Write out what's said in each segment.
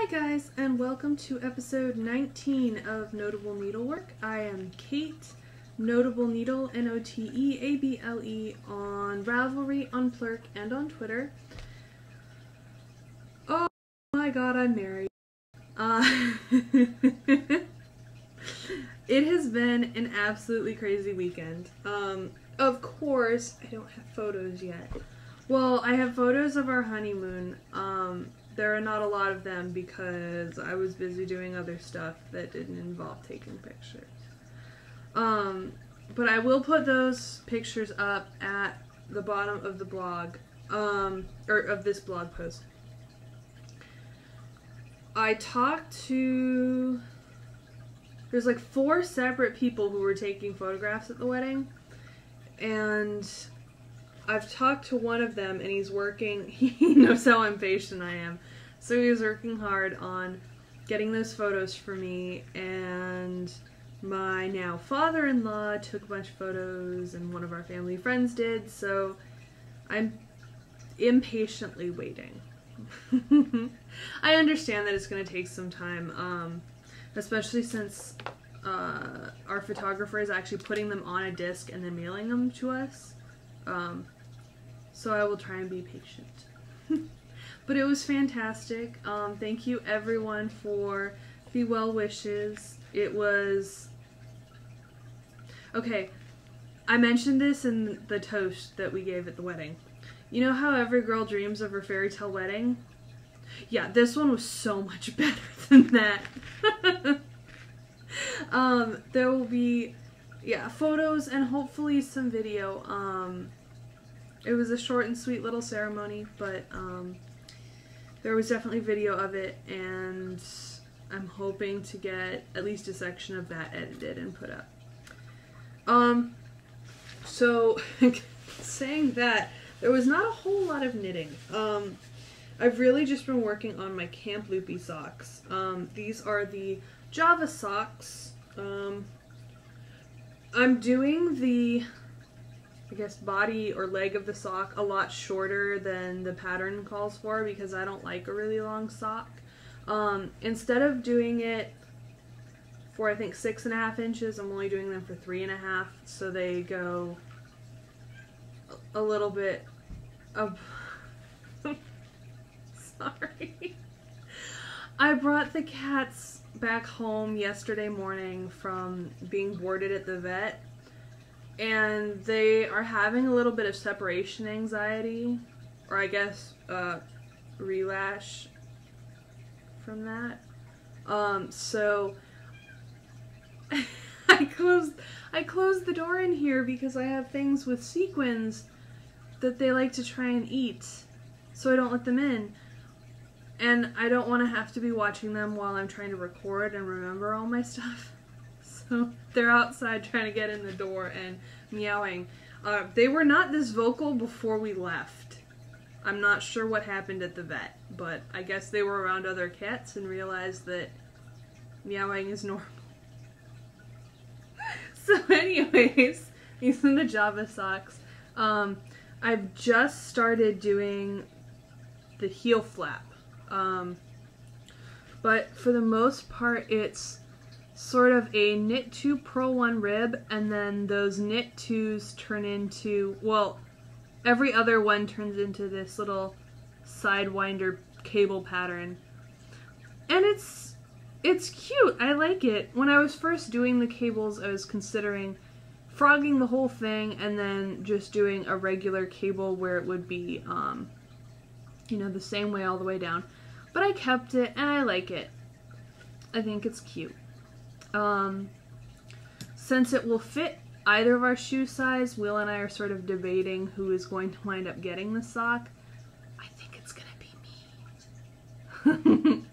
Hi guys, and welcome to episode 19 of Notable Needlework. I am Kate, Notable Needle, N-O-T-E-A-B-L-E, on Ravelry, on Plurk, and on Twitter. Oh my god, I'm married. It has been an absolutely crazy weekend. Of course, I don't have photos yet. Well, I have photos of our honeymoon. There are not a lot of them because I was busy doing other stuff that didn't involve taking pictures. But I will put those pictures up at the bottom of the blog, or of this blog post. I talked to, there's like 4 separate people who were taking photographs at the wedding, and I've talked to one of them, and he's working, he knows how impatient I am, so he was working hard on getting those photos for me, and my now father-in-law took a bunch of photos, and one of our family friends did, so I'm impatiently waiting. I understand that it's going to take some time, especially since our photographer is actually putting them on a disc and then mailing them to us. So I will try and be patient. But it was fantastic. Thank you everyone for the well wishes. It was... Okay, I mentioned this in the toast that we gave at the wedding. You know how every girl dreams of her fairy tale wedding? Yeah, this one was so much better than that. There will be, photos and hopefully some video. It was a short and sweet little ceremony, but there was definitely video of it, and I'm hoping to get at least a section of that edited and put up. So, saying that, there was not a whole lot of knitting. I've really just been working on my Camp Loopy socks. These are the Java socks. I'm doing the, I guess, body or leg of the sock a lot shorter than the pattern calls for because I don't like a really long sock. Instead of doing it for I think 6.5 inches, I'm only doing them for 3.5, so they go a little bit of... Sorry. I brought the cats back home yesterday morning from being boarded at the vet, and they are having a little bit of separation anxiety, or I guess relash from that. So I closed the door in here because I have things with sequins that they like to try and eat, so I don't let them in. And I don't want to have to be watching them while I'm trying to record and remember all my stuff. So they're outside trying to get in the door and meowing. They were not this vocal before we left. I'm not sure what happened at the vet, but I guess they were around other cats and realized that meowing is normal. So anyways, these are the Java socks. I've just started doing the heel flap. But for the most part it's sort of a knit 2 purl 1 rib, and then those knit 2s turn into, well, every other one turns into this little sidewinder cable pattern, and it's cute. I like it. When I was first doing the cables, I was considering frogging the whole thing and then just doing a regular cable where it would be you know, the same way all the way down. But I kept it, and I like it. I think it's cute. Since it will fit either of our shoe size, Will and I are sort of debating who is going to wind up getting the sock. I think it's gonna be me.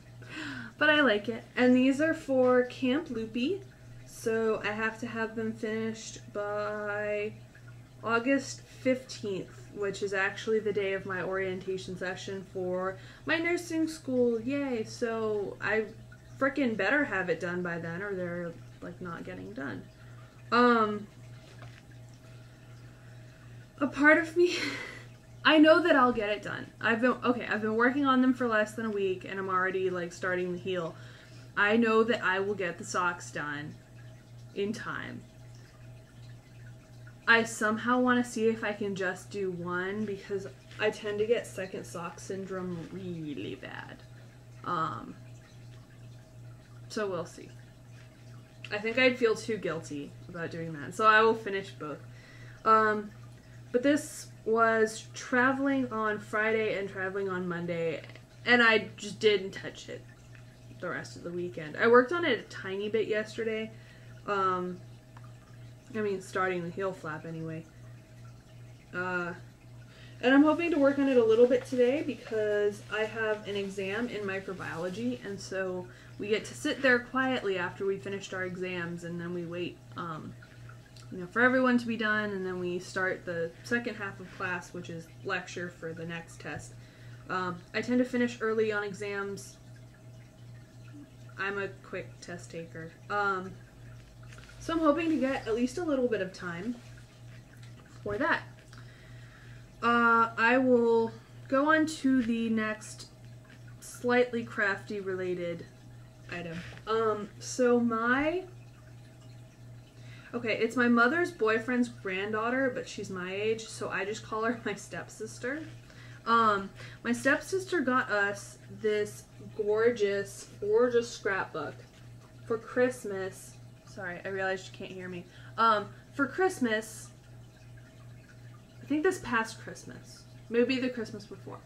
But I like it. And these are for Camp Loopy, so I have to have them finished by August 15th, which is actually the day of my orientation session for my nursing school. Yay! So I frickin' better have it done by then, or they're like not getting done. A part of me I know that I'll get it done. I've been working on them for less than a week, and I'm already, like, starting to heal. I know that I will get the socks done in time. I somehow want to see if I can just do one, because I tend to get second sock syndrome really bad. So we'll see. I think I'd feel too guilty about doing that, so I will finish both. But this was traveling on Friday and traveling on Monday, and I just didn't touch it the rest of the weekend. I worked on it a tiny bit yesterday. I mean, starting the heel flap anyway. And I'm hoping to work on it a little bit today because I have an exam in microbiology, and so we get to sit there quietly after we finished our exams, and then we wait, you know, for everyone to be done, and then we start the second half of class, which is lecture for the next test. I tend to finish early on exams. I'm a quick test taker. So I'm hoping to get at least a little bit of time for that. I will go on to the next slightly crafty related item. It's my mother's boyfriend's granddaughter, but she's my age, so I just call her my stepsister. My stepsister got us this gorgeous scrapbook for Christmas. Sorry, I realized you can't hear me. For Christmas, I think this past Christmas, maybe the Christmas before.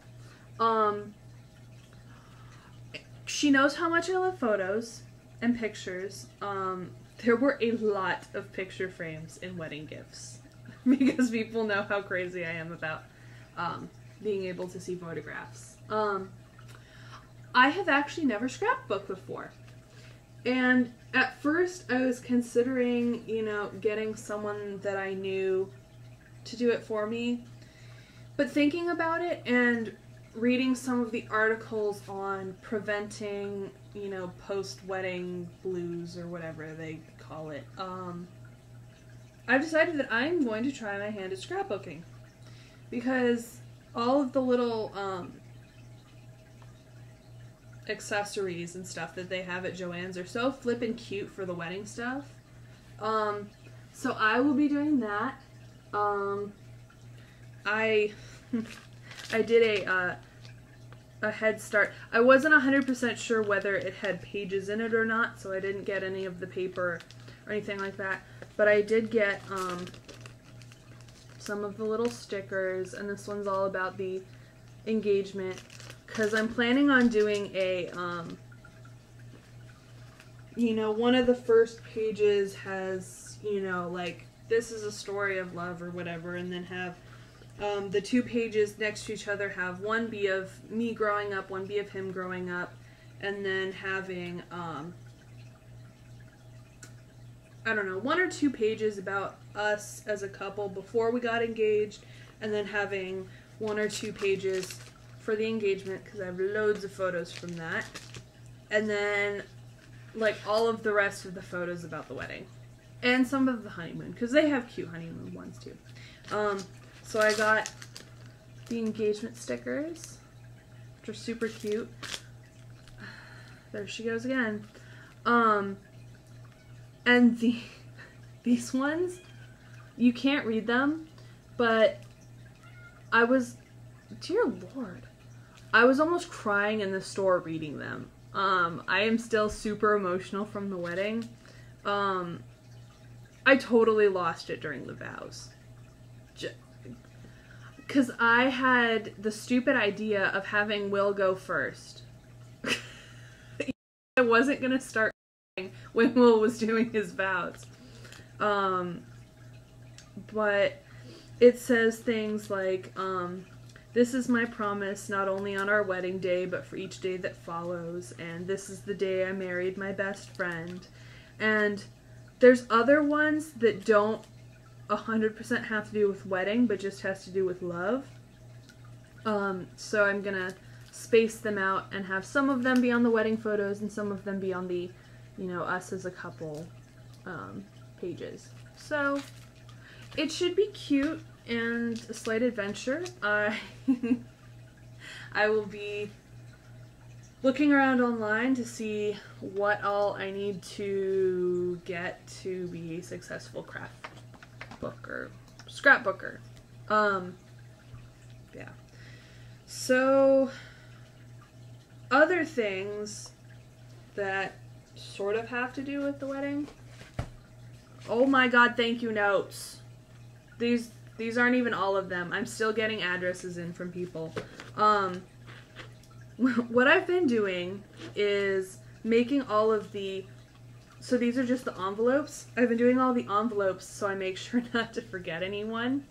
She knows how much I love photos and pictures. There were a lot of picture frames in wedding gifts because people know how crazy I am about being able to see photographs. I have actually never scrapbooked before. And at first I was considering, you know, getting someone that I knew to do it for me. But thinking about it and reading some of the articles on preventing, you know, post-wedding blues or whatever they call it, I've decided that I'm going to try my hand at scrapbooking. Because all of the little accessories and stuff that they have at Joann's are so flippin' cute for the wedding stuff. So I will be doing that. I did a head start. I wasn't 100% sure whether it had pages in it or not, so I didn't get any of the paper or anything like that. But I did get some of the little stickers, and this one's all about the engagement, because I'm planning on doing a, you know, one of the first pages has, you know, like, this is a story of love or whatever, and then have the two pages next to each other have one be of me growing up, one be of him growing up, and then having, I don't know, 1 or 2 pages about us as a couple before we got engaged, and then having 1 or 2 pages for the engagement, because I have loads of photos from that, and then, like, all of the rest of the photos about the wedding, and some of the honeymoon, because they have cute honeymoon ones too. So I got the engagement stickers, which are super cute. There she goes again. And these ones, you can't read them, but I was, dear Lord, I was almost crying in the store reading them. I am still super emotional from the wedding. I totally lost it during the vows. Because I had the stupid idea of having Will go first. I wasn't going to start crying when Will was doing his vows. But it says things like, this is my promise not only on our wedding day, but for each day that follows. And this is the day I married my best friend. And there's other ones that don't 100% have to do with wedding, but just has to do with love. So I'm gonna space them out and have some of them be on the wedding photos and some of them be on the, you know, us as a couple pages. So it should be cute. and a slight adventure. I will be looking around online to see what all I need to get to be a successful craft booker, scrapbooker. Yeah. So, other things that sort of have to do with the wedding. Oh my god, thank you notes. These aren't even all of them. I'm still getting addresses in from people. What I've been doing is making all of the, so these are just the envelopes. I've been doing all the envelopes so I make sure not to forget anyone.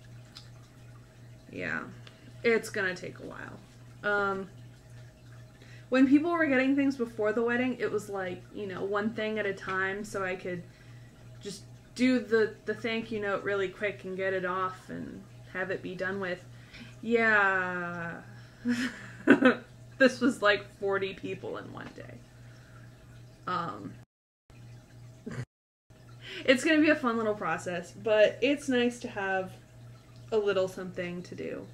Yeah, it's gonna take a while. When people were getting things before the wedding, it was like, you know, one thing at a time so I could just do the thank you note really quick and get it off and have it be done with. Yeah. This was like 40 people in one day. It's gonna be a fun little process, but it's nice to have a little something to do.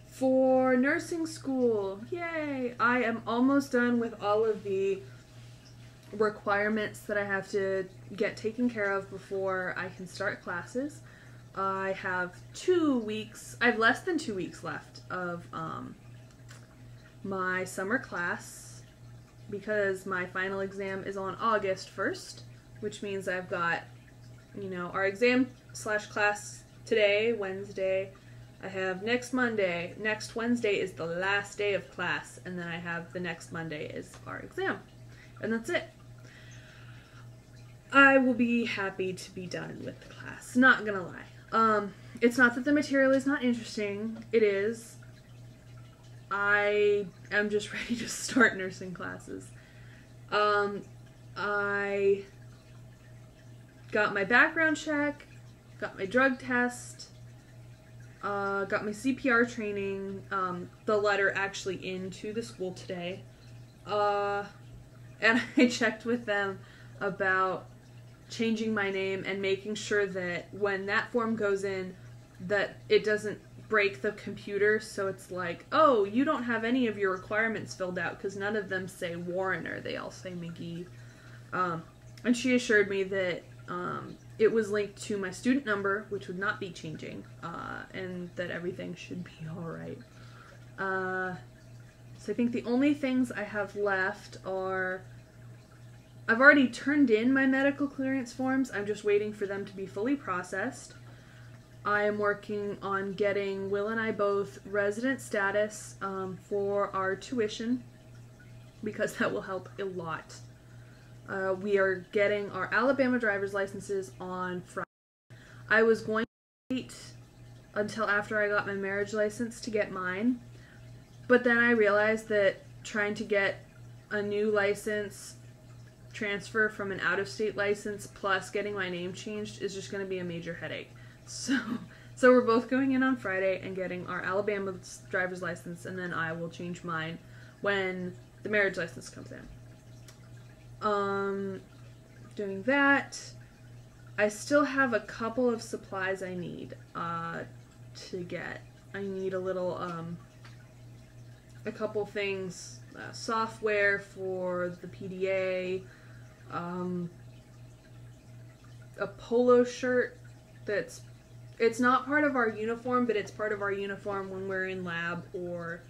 For nursing school, yay! I am almost done with all of the requirements that I have to get taken care of before I can start classes. I have 2 weeks, I have less than 2 weeks left of my summer class because my final exam is on August 1st, which means I've got, you know, our exam / class today, Wednesday. I have next Monday. Next Wednesday is the last day of class, and then I have the next Monday is our exam. And that's it. I will be happy to be done with the class, not gonna lie. It's not that the material is not interesting. It is. I am just ready to start nursing classes. I got my background check, got my drug test, got my CPR training, the letter actually into the school today, and I checked with them about changing my name and making sure that when that form goes in that it doesn't break the computer, so it's like, oh, you don't have any of your requirements filled out because none of them say Warrener, they all say McGee. And she assured me that it was linked to my student number, which would not be changing, and that everything should be alright. So I think the only things I have left are, I've already turned in my medical clearance forms. I'm just waiting for them to be fully processed. I am working on getting Will and I both resident status for our tuition because that will help a lot. We are getting our Alabama driver's licenses on Friday. I was going to wait until after I got my marriage license to get mine, but then I realized that trying to get a new license transfer from an out-of-state license plus getting my name changed is just going to be a major headache. So we're both going in on Friday and getting our Alabama driver's license, and then I will change mine when the marriage license comes in. Doing that. I still have a couple of supplies I need to get. I need a little, a couple things, software for the PDA, a polo shirt that's, it's not part of our uniform, but it's part of our uniform when we're in lab or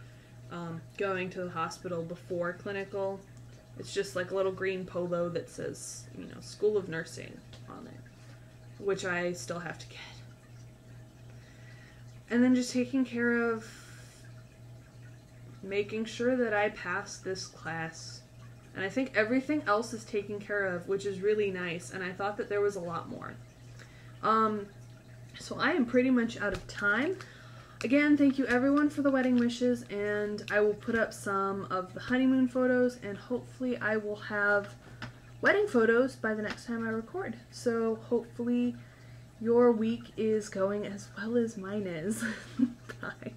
going to the hospital before clinical. It's just like a little green polo that says, you know, School of Nursing on it, which I still have to get. And then just taking care of making sure that I pass this class. And I think everything else is taken care of, which is really nice, and I thought that there was a lot more. So I am pretty much out of time. Again, thank you everyone for the wedding wishes, and I will put up some of the honeymoon photos, and hopefully I will have wedding photos by the next time I record. So hopefully your week is going as well as mine is. Bye.